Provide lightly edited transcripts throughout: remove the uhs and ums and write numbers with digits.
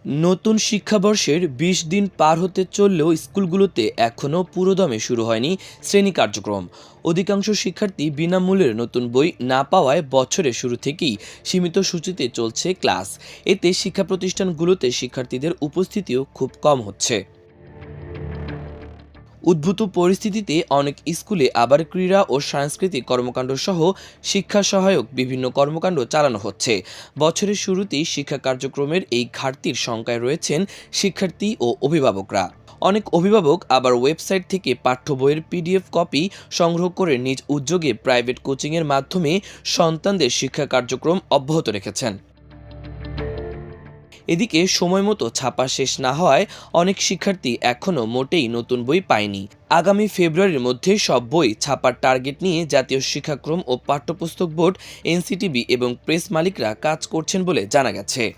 নতুন শিক্ষাবর্ষের ২০ দিন পার হতে চললেও স্কুলগুলোতে এখনও পুরোদমে শুরু হয়নি শ্রেণী কার্যক্রম। অধিকাংশ শিক্ষার্থী বিনামূল্যের নতুন বই না পাওয়ায় বছরের শুরু থেকেই সীমিত সূচিতে চলছে ক্লাস। এতে শিক্ষা প্রতিষ্ঠানগুলোতে শিক্ষার্থীদের উপস্থিতিও খুব কম হচ্ছে। উদ্ভূত পরিস্থিতিতে অনেক স্কুলে আবার ক্রীড়া ও সাংস্কৃতিক কর্মকাণ্ড সহ শিক্ষা সহায়ক বিভিন্ন কর্মকাণ্ড চালানো হচ্ছে। বছরের শুরুতেই শিক্ষা কার্যক্রমের এই ঘাটতির শঙ্কায় রয়েছেন শিক্ষার্থী ও অভিভাবকরা। অনেক অভিভাবক আবার ওয়েবসাইট থেকে পাঠ্য বইয়ের পিডিএফ কপি সংগ্রহ করে নিজ উদ্যোগে প্রাইভেট কোচিংয়ের মাধ্যমে সন্তানদের শিক্ষা কার্যক্রম অব্যাহত রেখেছেন। এদিকে সময়মতো ছাপা শেষ না হওয়ায় অনেক শিক্ষার্থী এখনও মোটেই নতুন বই পায়নি। আগামী ফেব্রুয়ারির মধ্যে সব বই ছাপার টার্গেট নিয়ে জাতীয় শিক্ষাক্রম ও পাঠ্যপুস্তক বোর্ড, এনসিটিবি এবং প্রেস মালিকরা কাজ করছেন বলে জানা গেছে।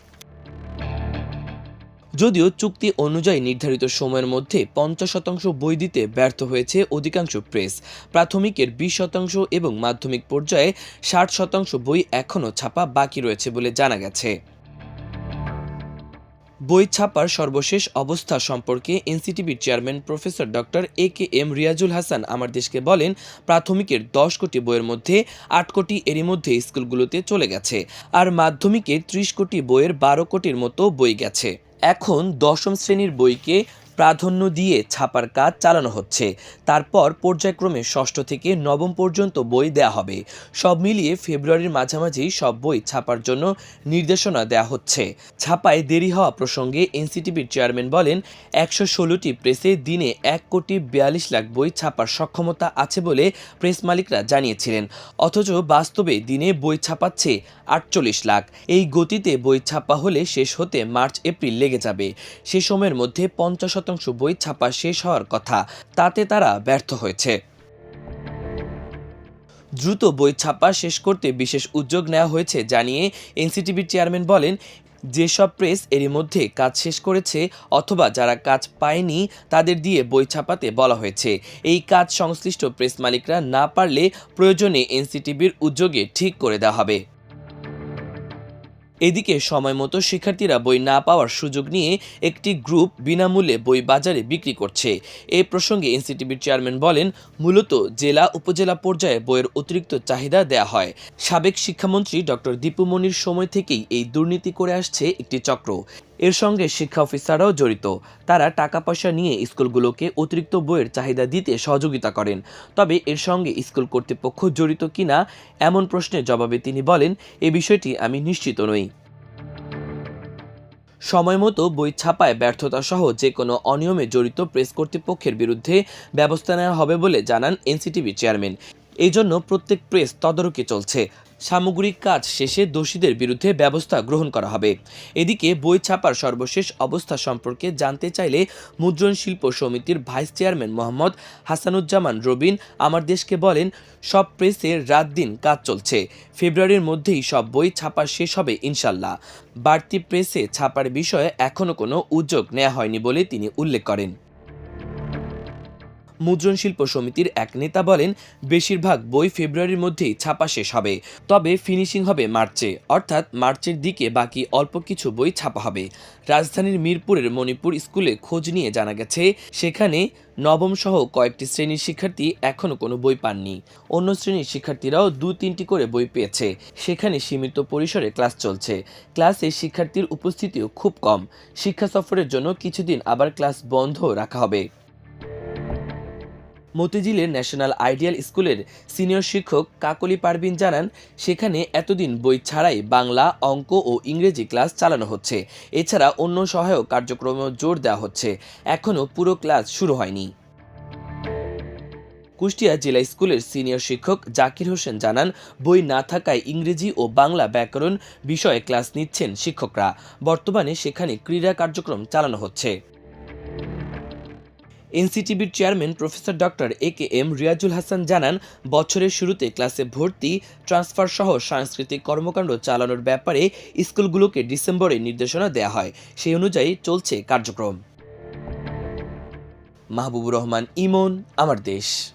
যদিও চুক্তি অনুযায়ী নির্ধারিত সময়ের মধ্যে ৫০% বই দিতে ব্যর্থ হয়েছে অধিকাংশ প্রেস। প্রাথমিকের ২০% এবং মাধ্যমিক পর্যায়ে ৬০% বই এখনও ছাপা বাকি রয়েছে বলে জানা গেছে। বই ছাপার সর্বশেষ অবস্থা সম্পর্কে এনসিটিবির chairman professor doctor A K M Riazul Hasan আমার দেশকে বলেন, প্রাথমিকের ১০ কোটি বইয়ের মধ্যে ৮ কোটি এরই মধ্যে স্কুলগুলোতে চলে গেছে, আর মাধ্যমিকের ৩০ কোটি বইয়ের ১২ কোটির মতো বই গেছে। এখন দশম শ্রেণীর বইকে প্রাধান্য দিয়ে ছাপার কাজ চালানো হচ্ছে। তারপর পর্যায়ক্রমে ষষ্ঠ থেকে নবম পর্যন্ত বই দেয়া হবে। সব মিলিয়ে ফেব্রুয়ারির মাঝামাঝি সব বই ছাপার জন্য নির্দেশনা দেয়া হচ্ছে। ছাপায় দেরি হওয়া প্রসঙ্গে এনসিটিবির চেয়ারম্যান বলেন, ১১৬টি প্রেসে দিনে ১,৪২,০০,০০০ বই ছাপার সক্ষমতা আছে বলে প্রেস মালিকরা জানিয়েছিলেন। অথচ বাস্তবে দিনে বই ছাপাচ্ছে ৪৮ লাখ। এই গতিতে বই ছাপা হলে শেষ হতে মার্চ-এপ্রিল লেগে যাবে। সে সময়ের মধ্যে ৫০% বই ছাপা শেষ হওয়ার কথা, তাতে তারা ব্যর্থ হয়েছে। দ্রুত বই ছাপা শেষ করতে বিশেষ উদ্যোগ নেওয়া হয়েছে জানিয়ে এনসিটিবির চেয়ারম্যান বলেন, যেসব প্রেস এরই মধ্যে কাজ শেষ করেছে অথবা যারা কাজ পায়নি তাদের দিয়ে বই ছাপাতে বলা হয়েছে। এই কাজ সংশ্লিষ্ট প্রেস মালিকরা না পারলে প্রয়োজনে এনসিটিবির উদ্যোগে ঠিক করে দেওয়া হবে। এদিকে সময়মতো শিক্ষার্থীরা বই না পাওয়ার সুযোগ নিয়ে একটি গ্রুপ বিনামূল্যে বই বাজারে বিক্রি করছে। এ প্রসঙ্গে এনসিটিবির চেয়ারম্যান বলেন, মূলত জেলা উপজেলা পর্যায়ে বইয়ের অতিরিক্ত চাহিদা দেয়া হয়। সাবেক শিক্ষামন্ত্রী ডক্টর দীপু মনির সময় থেকেই এই দুর্নীতি করে আসছে একটি চক্র। এর সঙ্গে শিক্ষা অফিসাররাও জড়িত। তারা টাকা পয়সা নিয়ে স্কুলগুলোকে অতিরিক্ত বইয়ের চাহিদা দিতে সহযোগিতা করেন। তবে এর সঙ্গে স্কুল কর্তৃপক্ষ জড়িত কিনা এমন প্রশ্নের জবাবে তিনি বলেন, এ বিষয়টি আমি নিশ্চিত নই। সময়মতো বই ছাপায় ব্যর্থতা সহ যে কোনো অনিয়মে জড়িত প্রেস কর্তৃপক্ষের বিরুদ্ধে ব্যবস্থা নেওয়া হবে বলে জানান এনসিটিবি চেয়ারম্যান। এই জন্য প্রত্যেক প্রেস তদারকি চলছে। সামগ্রিক কাজ শেষে দোষীদের বিরুদ্ধে ব্যবস্থা গ্রহণ করা হবে। এদিকে বই ছাপার সর্বশেষ অবস্থা সম্পর্কে জানতে চাইলে মুদ্রণ শিল্প সমিতির ভাইস চেয়ারম্যান মোহাম্মদ হাসানুজ্জামান রবিন আমার দেশকে বলেন, সব প্রেসের রাত দিন কাজ চলছে। ফেব্রুয়ারির মধ্যেই সব বই ছাপা শেষ হবে ইনশাল্লাহ। বাড়তি প্রেসে ছাপার বিষয়ে এখনও কোনো উদ্যোগ নেওয়া হয়নি বলে তিনি উল্লেখ করেন। মুদ্রণ শিল্প সমিতির এক নেতা বলেন, বেশিরভাগ বই ফেব্রুয়ারির মধ্যেই ছাপা শেষ হবে, তবে ফিনিশিং হবে মার্চে, অর্থাৎ মার্চের দিকে বাকি অল্প কিছু বই ছাপা হবে। রাজধানীর মিরপুরের মণিপুর স্কুলে খোঁজ নিয়ে জানা গেছে, সেখানে নবম সহ কয়েকটি শ্রেণীর শিক্ষার্থী এখনও কোনো বই পাননি। অন্য শ্রেণীর শিক্ষার্থীরাও ২-৩টি করে বই পেয়েছে। সেখানে সীমিত পরিসরে ক্লাস চলছে। ক্লাসে শিক্ষার্থীর উপস্থিতিও খুব কম। শিক্ষা সফরের জন্য কিছুদিন আবার ক্লাস বন্ধ রাখা হবে। মতিঝিলের ন্যাশনাল আইডিয়াল স্কুলের সিনিয়র শিক্ষক কাকলি পারভিন জানান, সেখানে এতদিন বই ছাড়াই বাংলা, অঙ্ক ও ইংরেজি ক্লাস চালানো হচ্ছে। এছাড়া অন্য সহায়ক কার্যক্রমেও জোর দেওয়া হচ্ছে। এখনও পুরো ক্লাস শুরু হয়নি। কুষ্টিয়া জেলা স্কুলের সিনিয়র শিক্ষক জাকির হোসেন জানান, বই না থাকায় ইংরেজি ও বাংলা ব্যাকরণ বিষয়ে ক্লাস নিচ্ছেন শিক্ষকরা। বর্তমানে সেখানে ক্রীড়া কার্যক্রম চালানো হচ্ছে। এনসিটিবির chairman professor doctor A K M Riazul Hasan জানান, বছরের শুরুতে ক্লাসে ভর্তি, ট্রান্সফার সহ সাংস্কৃতিক কর্মকাণ্ড চালানোর ব্যাপারে স্কুলগুলোকে ডিসেম্বরে নির্দেশনা দেওয়া হয়। সেই অনুযায়ী চলছে কার্যক্রম। মাহবুবুর রহমান ইমন, আমার দেশ।